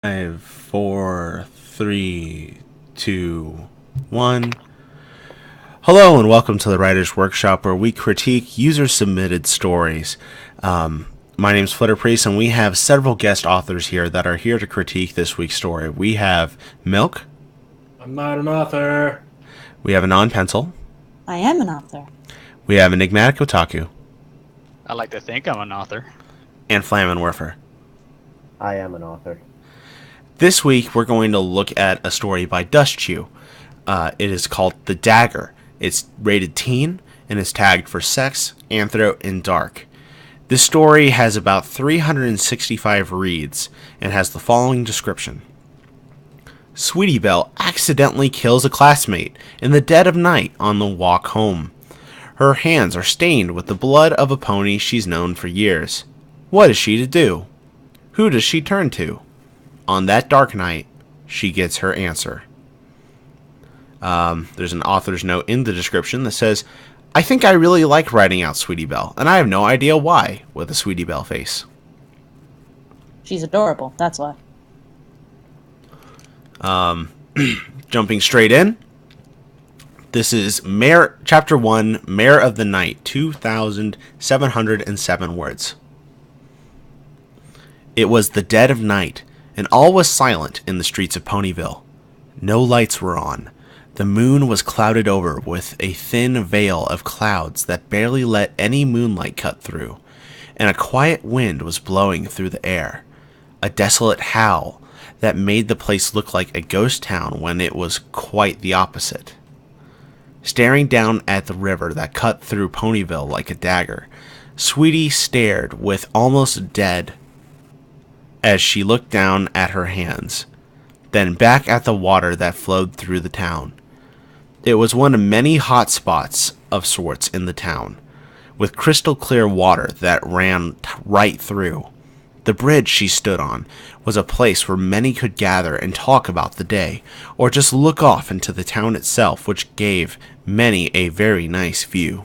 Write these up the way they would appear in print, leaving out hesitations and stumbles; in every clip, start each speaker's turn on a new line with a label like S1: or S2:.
S1: Five, four, three, two, one. Hello and welcome to the Writers Workshop, where we critique user-submitted stories. My name's Flitter Priest, and we have several guest authors here that are here to critique this week's story. We have Milk.
S2: I'm not an author.
S1: We have Anon Pencil.
S3: I am an author.
S1: We have Enigmatic Otaku.
S4: I like to think I'm an author.
S1: And Flamin' Werfer.
S5: I am an author.
S1: This week, we're going to look at a story by Dustchu. It is called The Dagger. It's rated teen and is tagged for sex, anthro, and dark. This story has about 365 reads and has the following description. Sweetie Belle accidentally kills a classmate in the dead of night on the walk home. Her hands are stained with the blood of a pony she's known for years. What is she to do? Who does she turn to? On that dark night, she gets her answer. There's an author's note in the description that says, I think I really like writing out Sweetie Belle, and I have no idea why, with a Sweetie Belle face.
S3: She's adorable, that's why.
S1: Jumping straight in, this is Chapter 1, Mare of the Night, 2,707 words. It was the dead of night, and all was silent in the streets of Ponyville. No lights were on. The moon was clouded over with a thin veil of clouds that barely let any moonlight cut through, and a quiet wind was blowing through the air, a desolate howl that made the place look like a ghost town when it was quite the opposite. Staring down at the river that cut through Ponyville like a dagger, Sweetie stared with almost dead as she looked down at her hands, then back at the water that flowed through the town. It was one of many hot spots of sorts in the town, with crystal clear water that ran right through. The bridge she stood on was a place where many could gather and talk about the day, or just look off into the town itself, which gave many a very nice view.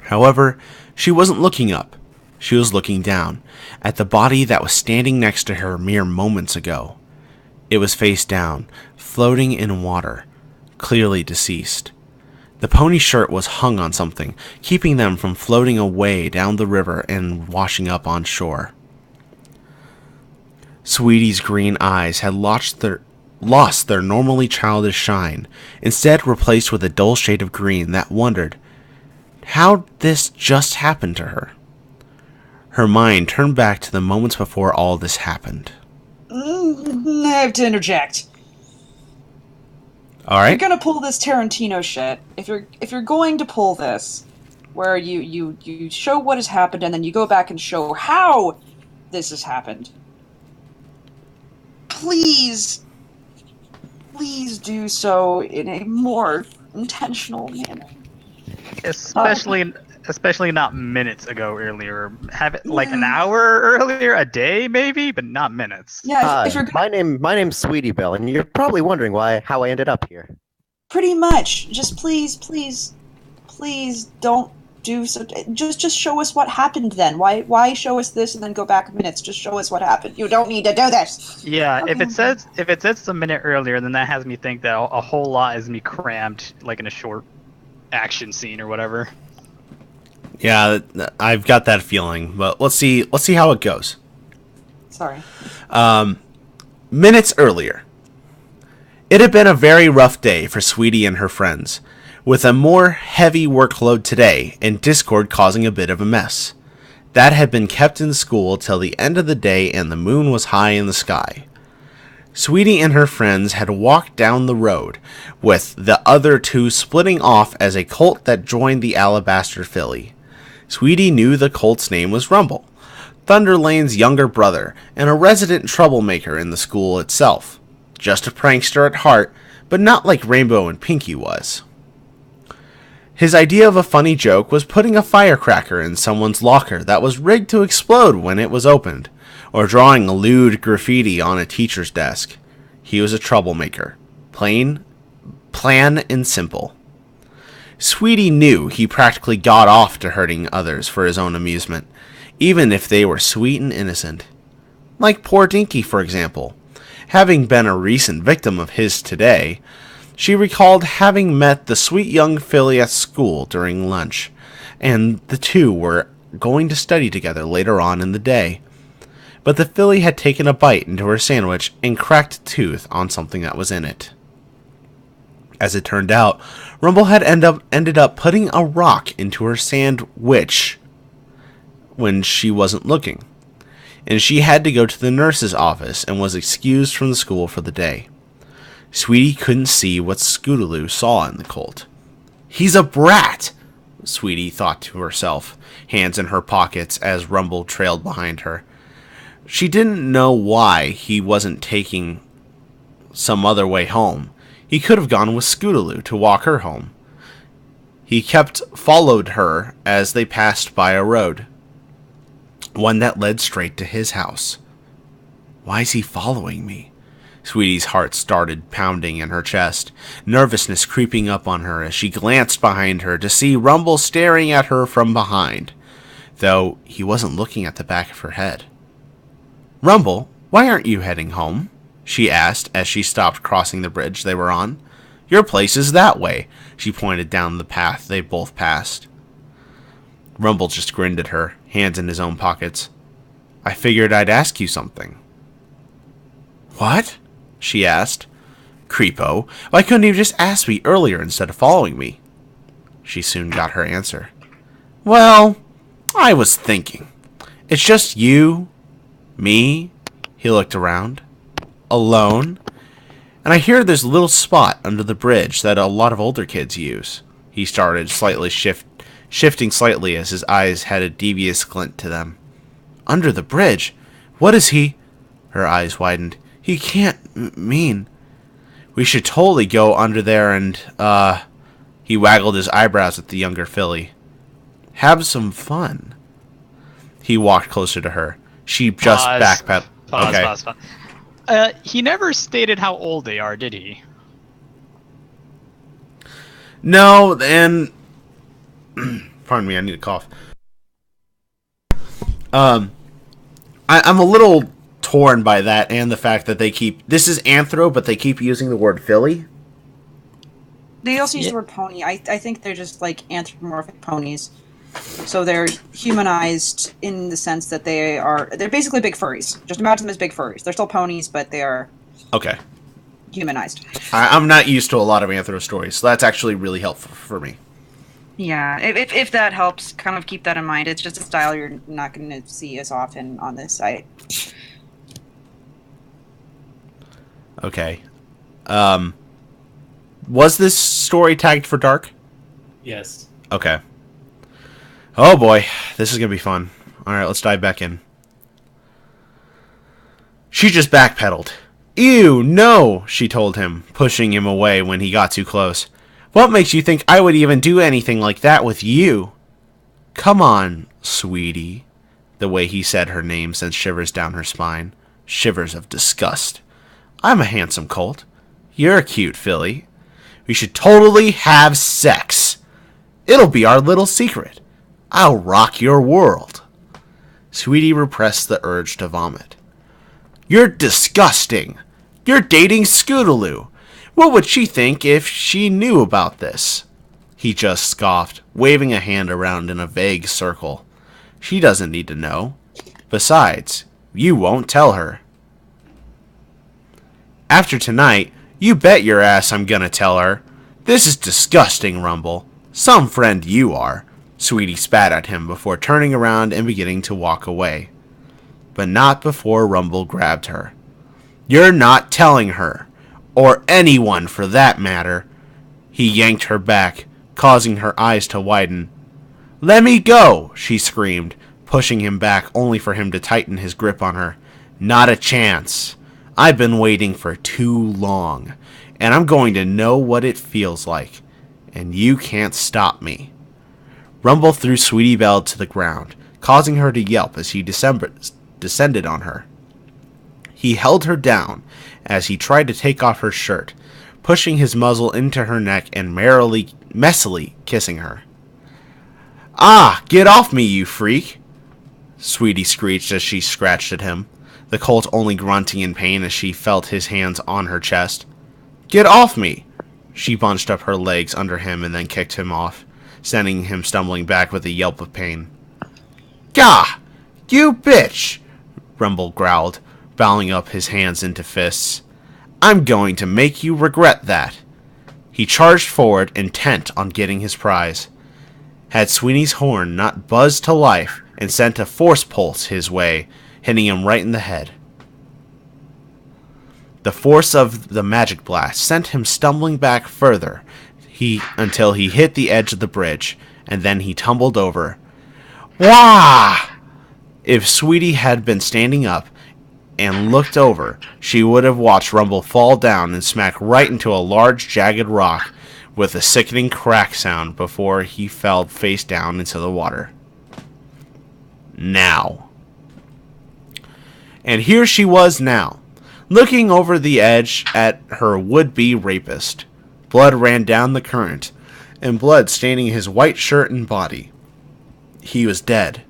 S1: However, she wasn't looking up. She was looking down at the body that was standing next to her mere moments ago. It was face down, floating in water, clearly deceased. The pony shirt was hung on something, keeping them from floating away down the river and washing up on shore. Sweetie's green eyes had lost their normally childish shine, instead replaced with a dull shade of green that wondered how this just happened to her. Her mind turned back to the moments before all this happened.
S6: I have to interject.
S1: All right.
S6: You're gonna pull this Tarantino shit. If you're going to pull this, where you show what has happened and then you go back and show how this has happened. Please do so in a more intentional manner.
S4: Especially not minutes ago earlier. Have it like an hour earlier, a day maybe, but not minutes.
S6: Yeah, if you're
S5: My name's Sweetie Belle, and you're probably wondering how I ended up here.
S6: pretty much, just please don't do so. Just show us what happened then. Why show us this and then go back minutes? Just show us what happened. You don't need to do this.
S4: Yeah,
S6: Okay.
S4: if it says a minute earlier, then that has me think that a whole lot is me crammed like in a short action scene or whatever.
S1: Yeah, I've got that feeling, but let's see how it goes.
S6: Sorry.
S1: Minutes earlier. It had been a very rough day for Sweetie and her friends, with a more heavy workload today and Discord causing a bit of a mess. That had been kept in school till the end of the day and the moon was high in the sky. Sweetie and her friends had walked down the road, with the other two splitting off as a colt that joined the Alabaster filly. Sweetie knew the colt's name was Rumble, Thunderlane's younger brother, and a resident troublemaker in the school itself. Just a prankster at heart, but not like Rainbow and Pinky was. His idea of a funny joke was putting a firecracker in someone's locker that was rigged to explode when it was opened, or drawing lewd graffiti on a teacher's desk. He was a troublemaker. Plain, plan, and simple. Sweetie knew he practically got off to hurting others for his own amusement, even if they were sweet and innocent. like poor Dinky, for example. Having been a recent victim of his today, she recalled having met the sweet young filly at school during lunch, and the two were going to study together later on in the day. But the filly had taken a bite into her sandwich and cracked a tooth on something that was in it. As it turned out, Rumble had ended up putting a rock into her sandwich when she wasn't looking, and she had to go to the nurse's office and was excused from the school for the day. Sweetie couldn't see what Scootaloo saw in the colt. "He's a brat," Sweetie thought to herself, hands in her pockets as Rumble trailed behind her. She didn't know why he wasn't taking some other way home. He could have gone with Scootaloo to walk her home. He followed her as they passed by a road, one that led straight to his house. Why is he following me? Sweetie's heart started pounding in her chest, nervousness creeping up on her as she glanced behind her to see Rumble staring at her from behind, though he wasn't looking at the back of her head. "Rumble, why aren't you heading home?" she asked as she stopped crossing the bridge they were on. "Your place is that way," she pointed down the path they both passed. Rumble just grinned at her, hands in his own pockets. "I figured I'd ask you something." "What?" she asked. "Creepo, why couldn't you just ask me earlier instead of following me?" She soon got her answer. "Well, I was thinking. It's just you, me," he looked around, "alone. And I hear there's a little spot under the bridge that a lot of older kids use." He started shifting slightly as his eyes had a devious glint to them. "Under the bridge? What is he?" Her eyes widened. "He can't mean." "We should totally go under there and, he waggled his eyebrows at the younger filly. "Have some fun." He walked closer to her. She just backpedaled. Okay.
S4: Pause. He never stated how old they are, did he?
S1: No, and pardon me, I need a cough. I'm a little torn by that and the fact that this is anthro, but they keep using the word filly.
S6: They also use the word pony. I think they're just like anthropomorphic ponies. So they're humanized in the sense that they're basically big furries. Just imagine them as big furries. They're still ponies, but they are
S1: Okay.
S6: humanized.
S1: I'm not used to a lot of anthro stories, so that's actually really helpful for me.
S6: Yeah, if that helps, kind of keep that in mind. It's just a style you're not going to see as often on this site.
S1: Okay. Was this story tagged for dark?
S2: Yes.
S1: Okay. Oh boy, this is gonna be fun. Alright, let's dive back in. She just backpedaled. "Ew, no," she told him, pushing him away when he got too close. "What makes you think I would even do anything like that with you?" "Come on, sweetie." The way he said her name sent shivers down her spine. Shivers of disgust. "I'm a handsome colt. You're a cute filly. We should totally have sex. It'll be our little secret. I'll rock your world." Sweetie repressed the urge to vomit. "You're disgusting. You're dating Scootaloo. What would she think if she knew about this?" He just scoffed, waving a hand around in a vague circle. "She doesn't need to know. Besides, you won't tell her." "After tonight, you bet your ass I'm gonna tell her. This is disgusting, Rumble. Some friend you are." Sweetie spat at him before turning around and beginning to walk away. But not before Rumble grabbed her. "You're not telling her. Or anyone for that matter." He yanked her back, causing her eyes to widen. "Let me go," she screamed, pushing him back only for him to tighten his grip on her. "Not a chance. I've been waiting for too long, and I'm going to know what it feels like, and you can't stop me." Rumble threw Sweetie Belle to the ground, causing her to yelp as he descended on her. He held her down as he tried to take off her shirt, pushing his muzzle into her neck and messily kissing her. "Ah, get off me, you freak!" Sweetie screeched as she scratched at him. the colt only grunting in pain as she felt his hands on her chest. "Get off me!" She bunched up her legs under him and then kicked him off, sending him stumbling back with a yelp of pain. "Gah! You bitch!" Rumble growled, balling up his hands into fists. "I'm going to make you regret that." He charged forward, intent on getting his prize. Had Sweeney's horn not buzzed to life and sent a force pulse his way, hitting him right in the head. The force of the magic blast sent him stumbling back further until he hit the edge of the bridge, and then he tumbled over. Wah! If Sweetie had been standing up and looked over, she would have watched Rumble fall down and smack right into a large jagged rock with a sickening crack sound before he fell face down into the water. Now. And here she was now, looking over the edge at her would-be rapist. Blood ran down the current, and blood staining his white shirt and body. He was dead.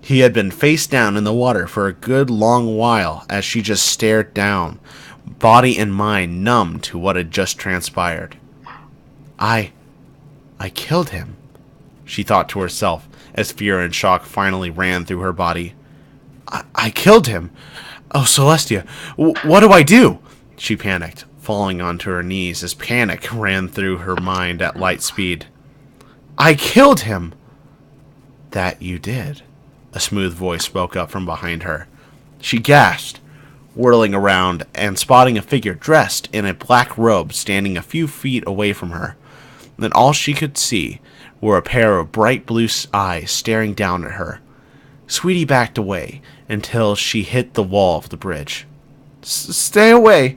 S1: He had been face down in the water for a good long while as she just stared down, body and mind numb to what had just transpired. I killed him, she thought to herself as fear and shock finally ran through her body. I killed him. Oh, Celestia, what do I do? She panicked, falling onto her knees as panic ran through her mind at light speed. I killed him. That you did, a smooth voice spoke up from behind her. She gasped, whirling around and spotting a figure dressed in a black robe standing a few feet away from her. Then all she could see were a pair of bright blue eyes staring down at her. Sweetie backed away until she hit the wall of the bridge. Stay away!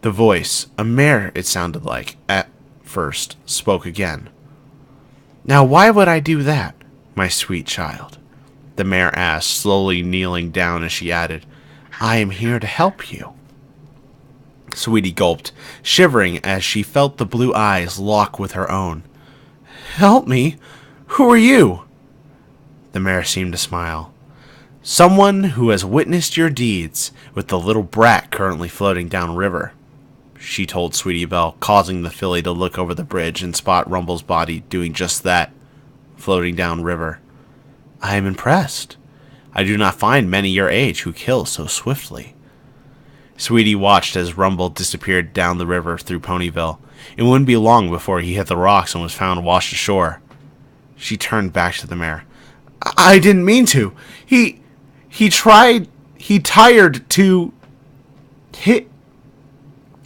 S1: The voice, a mare it sounded like, at first, spoke again. Now why would I do that, my sweet child? The mare asked, slowly kneeling down as she added, I am here to help you. Sweetie gulped, shivering as she felt the blue eyes lock with her own. Help me? Who are you? The mare seemed to smile. Someone who has witnessed your deeds with the little brat currently floating downriver, she told Sweetie Belle, causing the filly to look over the bridge and spot Rumble's body doing just that, floating downriver. I am impressed. I do not find many your age who kill so swiftly. Sweetie watched as Rumble disappeared down the river through Ponyville. It wouldn't be long before he hit the rocks and was found washed ashore. She turned back to the mare. I didn't mean to. He tired to hit.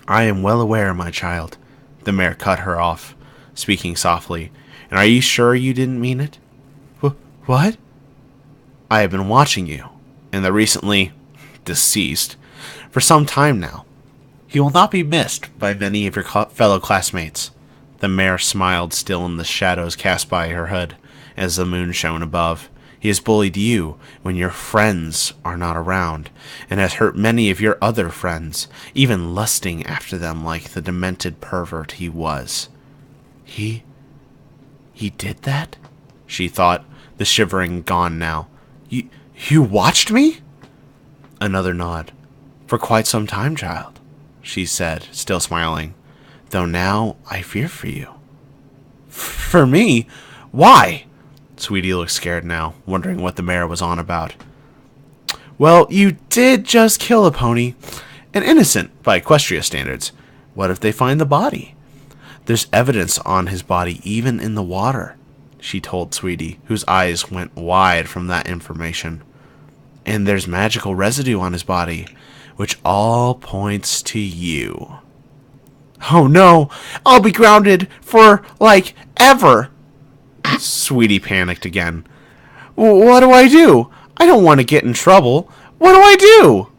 S1: I am well aware, my child. The mare cut her off, speaking softly. And are you sure you didn't mean it? What? I have been watching you, and the recently deceased, for some time now. He will not be missed by many of your fellow classmates. The mare smiled, still in the shadows cast by her hood, as the moon shone above. He has bullied you when your friends are not around, and has hurt many of your other friends, even lusting after them like the demented pervert he was. He did that? She thought, the shivering gone now. You watched me? Another nod. For quite some time, child, she said, still smiling. Though now I fear for you. For me? Why? Sweetie looked scared now, wondering what the mare was on about. Well, you did just kill a pony. An innocent, by Equestria standards. What if they find the body? There's evidence on his body even in the water, she told Sweetie, whose eyes went wide from that information. And there's magical residue on his body, which all points to you. Oh no, I'll be grounded for, ever. Sweetie panicked again. What do I do? I don't want to get in trouble. What do I do?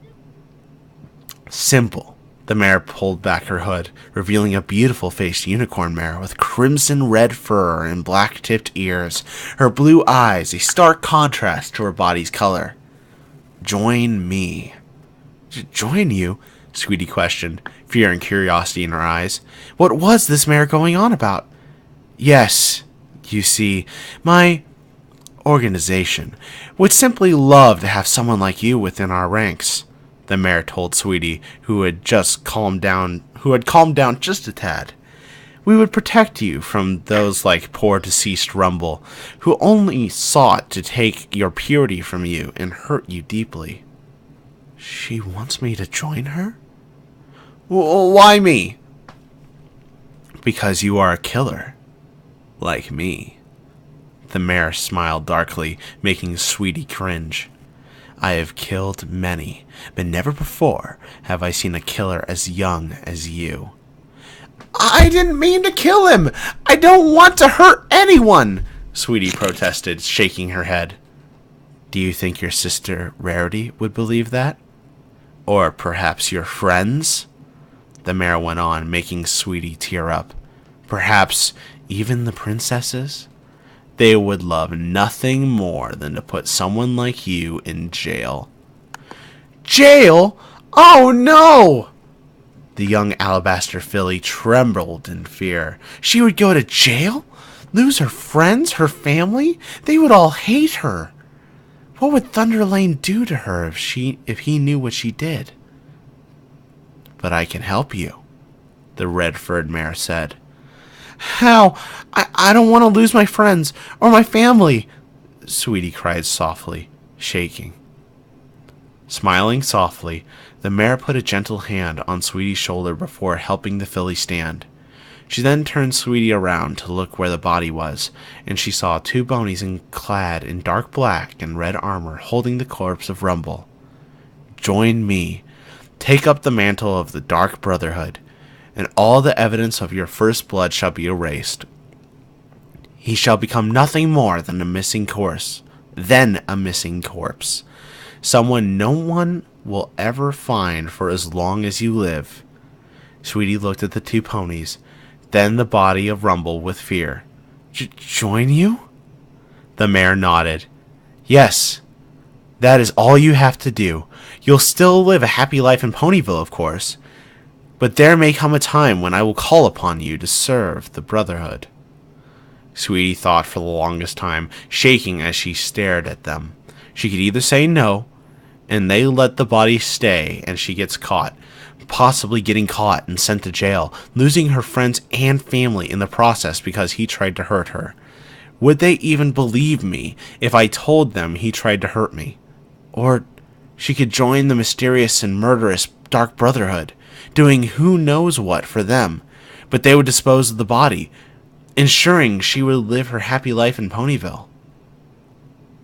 S1: Simple. The mare pulled back her hood, revealing a beautiful-faced unicorn mare with crimson red fur and black-tipped ears, her blue eyes a stark contrast to her body's color. Join me. Join you? Sweetie questioned, fear and curiosity in her eyes. What was this mare going on about? Yes, you see, my organization would simply love to have someone like you within our ranks, the mayor told Sweetie, who had calmed down just a tad. We would protect you from those like poor deceased Rumble, who only sought to take your purity from you and hurt you deeply. She wants me to join her? Why me? Because you are a killer. Like me. The mayor smiled darkly, making Sweetie cringe. I have killed many, but never before have I seen a killer as young as you. I didn't mean to kill him! I don't want to hurt anyone! Sweetie protested, shaking her head. Do you think your sister Rarity would believe that? Or perhaps your friends? The mayor went on, making Sweetie tear up. Perhaps even the princesses? They would love nothing more than to put someone like you in jail. Jail? Oh no! The young alabaster filly trembled in fear. She would go to jail? Lose her friends, her family? They would all hate her. What would Thunder Lane do to her if he knew what she did? But I can help you, the red-furred mare said. How? I don't want to lose my friends or my family, Sweetie cried softly, shaking. Smiling softly, the mare put a gentle hand on Sweetie's shoulder before helping the filly stand. She then turned Sweetie around to look where the body was, and she saw two bonies clad in dark black and red armor holding the corpse of Rumble. Join me. Take up the mantle of the Dark Brotherhood, and all the evidence of your first blood shall be erased. He shall become nothing more than a missing corpse. Someone no one will ever find for as long as you live. Sweetie looked at the two ponies, then the body of Rumble with fear. Join you? The mare nodded. Yes, that is all you have to do. You'll still live a happy life in Ponyville, of course, but there may come a time when I will call upon you to serve the Brotherhood. Sweetie thought for the longest time, shaking as she stared at them. She could either say no, and they let the body stay and she gets caught, possibly getting caught and sent to jail, losing her friends and family in the process because he tried to hurt her. Would they even believe me if I told them he tried to hurt me? Or she could join the mysterious and murderous Dark Brotherhood, doing who knows what for them, but they would dispose of the body, ensuring she would live her happy life in Ponyville.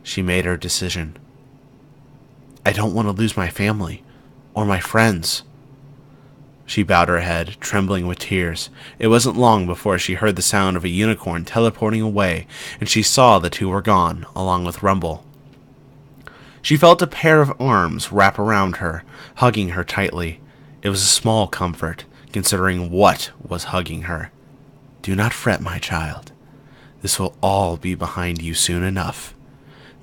S1: She made her decision. I don't want to lose my family, or my friends. She bowed her head, trembling with tears. It wasn't long before she heard the sound of a unicorn teleporting away, and she saw the two were gone, along with Rumble. She felt a pair of arms wrap around her, hugging her tightly. It was a small comfort, considering what was hugging her. Do not fret, my child. This will all be behind you soon enough.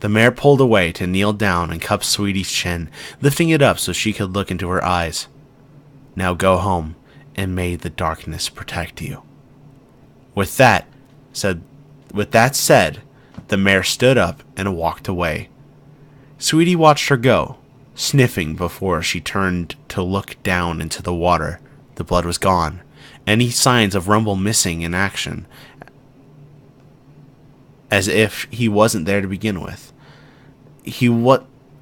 S1: The mare pulled away to kneel down and cup Sweetie's chin, lifting it up so she could look into her eyes. Now go home, and may the darkness protect you. With that said, the mare stood up and walked away. Sweetie watched her go, sniffing before she turned to look down into the water. The blood was gone, any signs of Rumble missing in action, as if he wasn't there to begin with.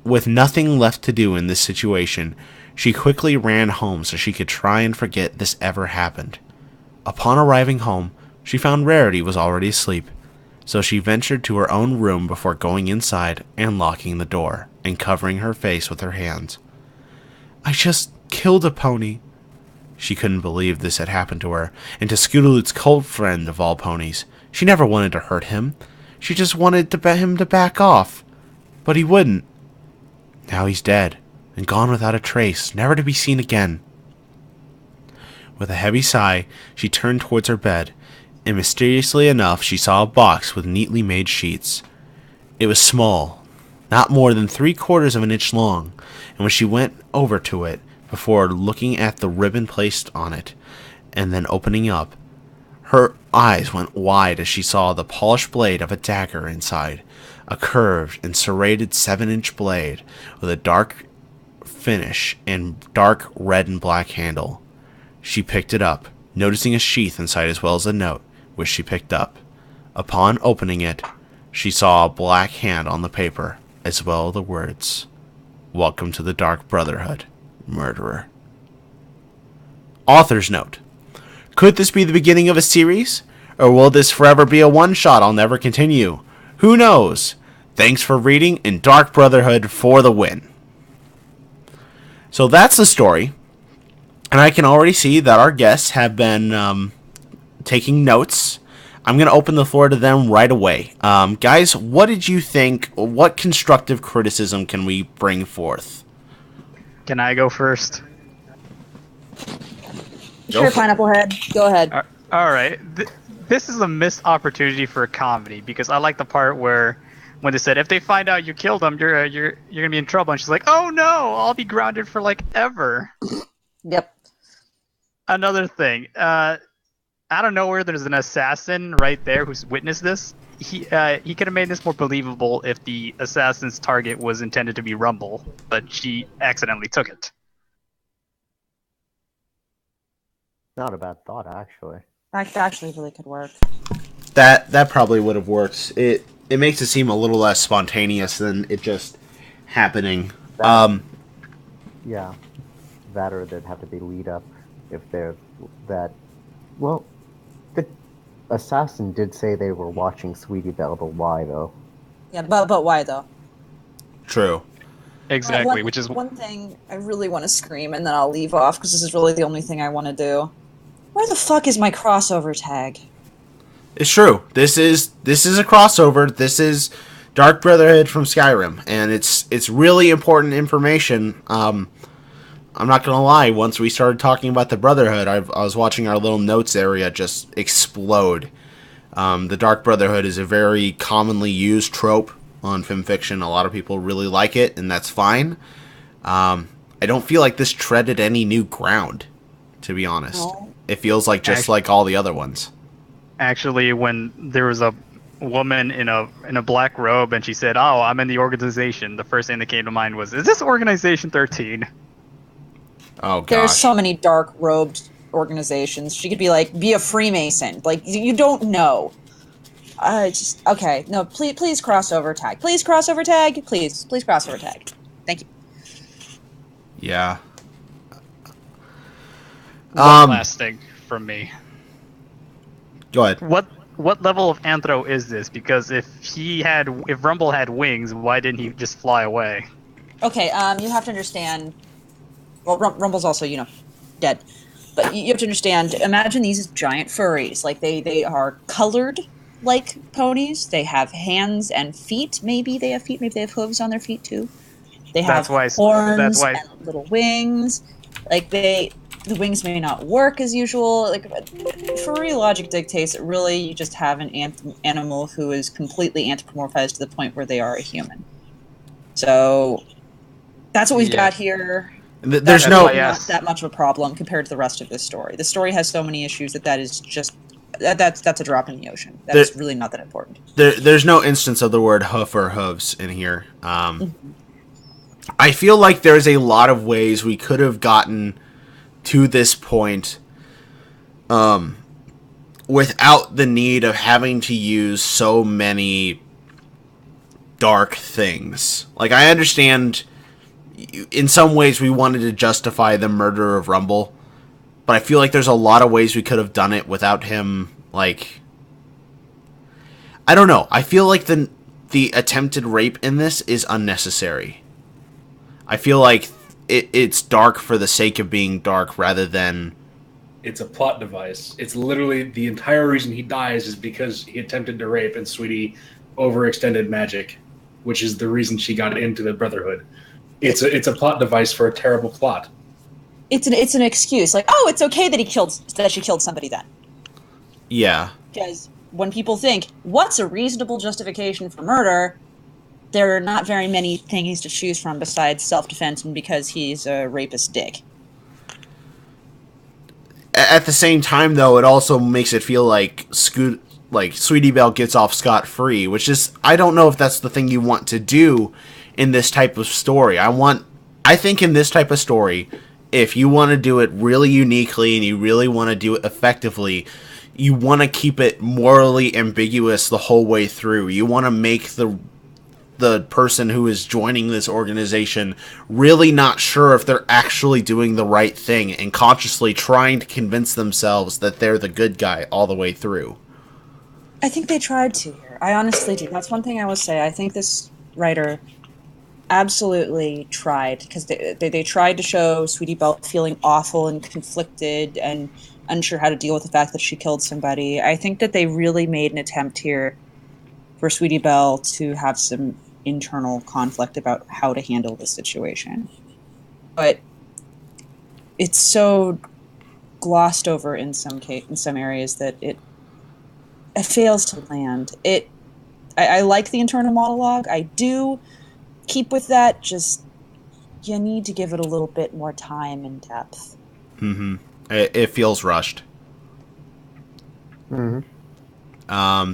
S1: With nothing left to do in this situation, she quickly ran home so she could try and forget this ever happened. Upon arriving home, she found Rarity was already asleep, so she ventured to her own room before going inside and locking the door and covering her face with her hands. I just killed a pony. She couldn't believe this had happened to her, and to Scootaloot's cult friend of all ponies. She never wanted to hurt him. She just wanted him to back off. But he wouldn't. Now he's dead, and gone without a trace, never to be seen again. With a heavy sigh, she turned towards her bed, and mysteriously enough she saw a box with neatly made sheets. It was small, not more than 3/4 of an inch long, and when she went over to it, before looking at the ribbon placed on it, and then opening up, her eyes went wide as she saw the polished blade of a dagger inside, a curved and serrated 7-inch blade with a dark finish and dark red and black handle. She picked it up, noticing a sheath inside as well as a note, which she picked up. Upon opening it, she saw a black hand on the paper, as well as the words, "Welcome to the Dark Brotherhood, Murderer." Author's note. Could this be the beginning of a series? Or will this forever be a one-shot I'll never continue? Who knows? Thanks for reading, and Dark Brotherhood for the win. So that's the story. And I can already see that our guests have been taking notes. I'm going to open the floor to them right away. Guys, what did you think? What constructive criticism can we bring forth?
S4: Can I go first?
S3: Sure, Pineapple Head. Go ahead.
S4: All right. This is a missed opportunity for a comedy because I like the part where when they said if they find out you killed them, you're gonna be in trouble, and she's like, "Oh no, I'll be grounded for like ever."
S3: Yep.
S4: Another thing, out of nowhere, there's an assassin right there who's witnessed this. He could have made this more believable if the assassin's target was intended to be Rumble, but she accidentally took it.
S5: Not a bad thought, actually.
S3: That actually really could work.
S1: That probably would have worked. It makes it seem a little less spontaneous than it just happening.
S5: Yeah. That or there'd have to be lead up if there's that. Well, the assassin did say they were watching Sweetie Belle, but why though?
S3: Yeah, but why though?
S1: True.
S4: Exactly, which is
S6: one thing I really want to scream, and then I'll leave off because this is really the only thing I want to do. Where the fuck is my crossover tag?
S1: It's true. This is a crossover. This is Dark Brotherhood from Skyrim, and it's really important information. I'm not gonna lie. Once we started talking about the Brotherhood, I was watching our little notes area just explode. The Dark Brotherhood is a very commonly used trope on FimFiction. A lot of people really like it, and that's fine. I don't feel like this treaded any new ground, to be honest.
S6: No.
S1: It feels like just like all the other ones.
S4: actually when there was a woman in a black robe and she said, "Oh, I'm in the organization." The first thing that came to mind was, "Is this Organization 13?"
S1: Oh gosh.
S6: There's so many dark robed organizations. She could be like, be a Freemason. Like, you don't know. Okay. No, please crossover tag. Please crossover tag. Please crossover tag. Thank you.
S1: Yeah.
S4: One last thing from me.
S1: Go ahead.
S4: What level of anthro is this? Because if Rumble had wings, why didn't he just fly away?
S6: Okay, you have to understand. Well, Rumble's also, dead. But you have to understand, imagine these as giant furries. Like, they are colored like ponies. They have hands and feet. Maybe they have feet. Maybe they have hooves on their feet, too. They have horns and little wings. Like, the wings may not work as usual. Like, furry logic dictates that really you just have an animal who is completely anthropomorphized to the point where they are a human. So, that's what we've got here.
S1: There's
S6: not that much of a problem compared to the rest of this story. The story has so many issues that is just that's a drop in the ocean. That's really not that important.
S1: There's no instance of the word hoof or hooves in here. I feel like there's a lot of ways we could have gotten to this point without the need of having to use so many dark things. Like, I understand in some ways we wanted to justify the murder of Rumble, but I feel like there's a lot of ways we could have done it without him, like, I don't know. I feel like the attempted rape in this is unnecessary. I feel like it's dark for the sake of being dark rather than...
S2: It's a plot device. It's literally the entire reason he dies is because he attempted to rape and Sweetie overextended magic, which is the reason she got into the Brotherhood. It's a plot device for a terrible plot.
S6: It's an excuse. Like, oh, it's okay that she killed somebody then.
S1: Yeah.
S6: Because when people think, what's a reasonable justification for murder, there are not very many things to choose from besides self-defense and because he's a rapist dick.
S1: At the same time, though, it also makes it feel like like Sweetie Belle gets off scot-free, which is, I don't know if that's the thing you want to do in this type of story. I think in this type of story, if you want to do it really uniquely and you really want to do it effectively, you want to keep it morally ambiguous the whole way through. You want to make the person who is joining this organization really not sure if they're actually doing the right thing and consciously trying to convince themselves that they're the good guy all the way through.
S3: I think they tried to here. I honestly do. That's one thing I will say. I think this writer absolutely tried, because they tried to show Sweetie Belle feeling awful and conflicted and unsure how to deal with the fact that she killed somebody. I think that they really made an attempt here for Sweetie Belle to have some internal conflict about how to handle the situation. But it's so glossed over in some areas that it fails to land. I like the internal monologue. I do keep with that. Just you need to give it a little bit more time and depth.
S1: Mm-hmm. It feels rushed.
S5: Mm-hmm.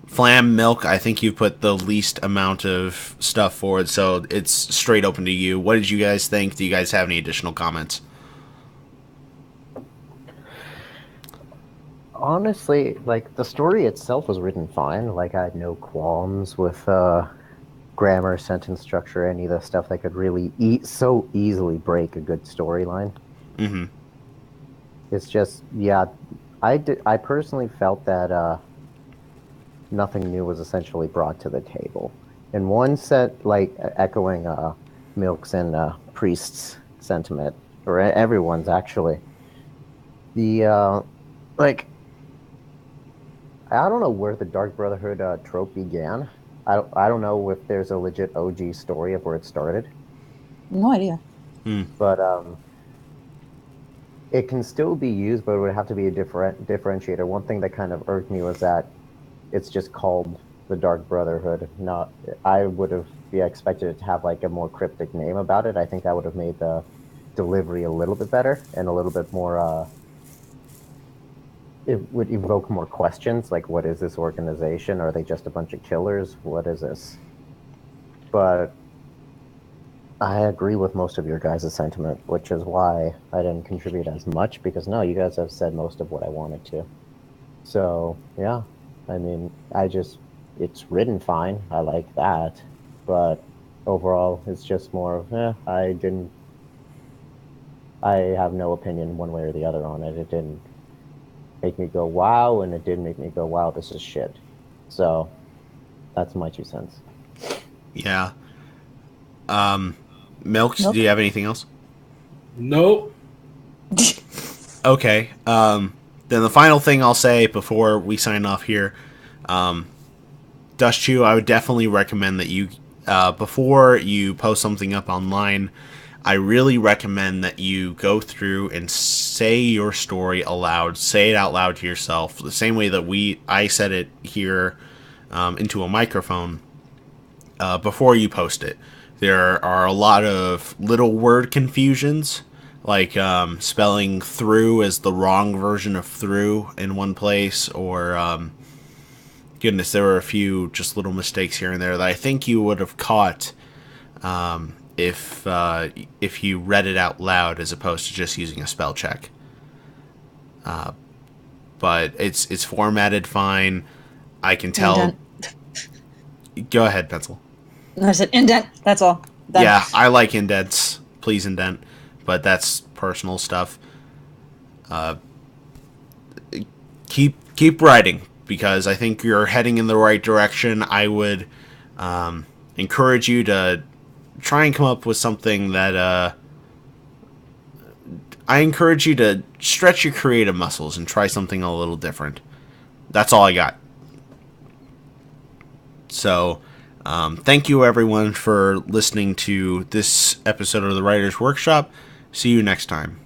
S1: Flam, Milk, I think you put the least amount of stuff forward, so it's straight open to you. What did you guys think? Do you guys have any additional comments?
S5: Honestly, like, the story itself was written fine. Like, I had no qualms with grammar, sentence structure, any of the stuff that could really so easily break a good storyline.
S1: Mm-hmm.
S5: It's just, yeah, I personally felt that nothing new was essentially brought to the table. In one set, like, echoing Milk's and Priest's sentiment, or everyone's actually, the, like, I don't know where the Dark Brotherhood trope began. I don't know if there's a legit OG story of where it started.
S3: No idea.
S5: But it can still be used, but it would have to be a differentiator. One thing that kind of irked me was that it's just called the Dark Brotherhood. Not, I would have expected it to have like a more cryptic name about it. I think that would have made the delivery a little bit better and a little bit more. It would evoke more questions, like, what is this organization? Are they just a bunch of killers? What is this? But I agree with most of your guys' sentiment, which is why I didn't contribute as much, because no, you guys have said most of what I wanted to. So, yeah, I mean, it's written fine, I like that, but overall, it's just more of, I have no opinion one way or the other on it. It didn't make me go, wow, and it did make me go, wow, this is shit. So, that's my 2 cents.
S1: Yeah. Milk, do you have anything else?
S2: Nope.
S1: Okay. Then the final thing I'll say before we sign off here, Dustchu, I would definitely recommend that you, before you post something up online, I really recommend that you go through and say your story aloud. Say it out loud to yourself, the same way that I said it here into a microphone before you post it. There are a lot of little word confusions, like spelling through as the wrong version of through in one place, or goodness, there were a few just little mistakes here and there that I think you would have caught if you read it out loud as opposed to just using a spell check. But it's formatted fine. I can tell.
S3: Indent.
S1: Go ahead, Pencil.
S3: I said indent. That's all. Done.
S1: Yeah, I like indents. Please indent. But that's personal stuff. Keep writing, because I think you're heading in the right direction. I would encourage you to try and come up with something that I encourage you to stretch your creative muscles and try something a little different. That's all I got. So, thank you everyone for listening to this episode of the Writer's Workshop. See you next time.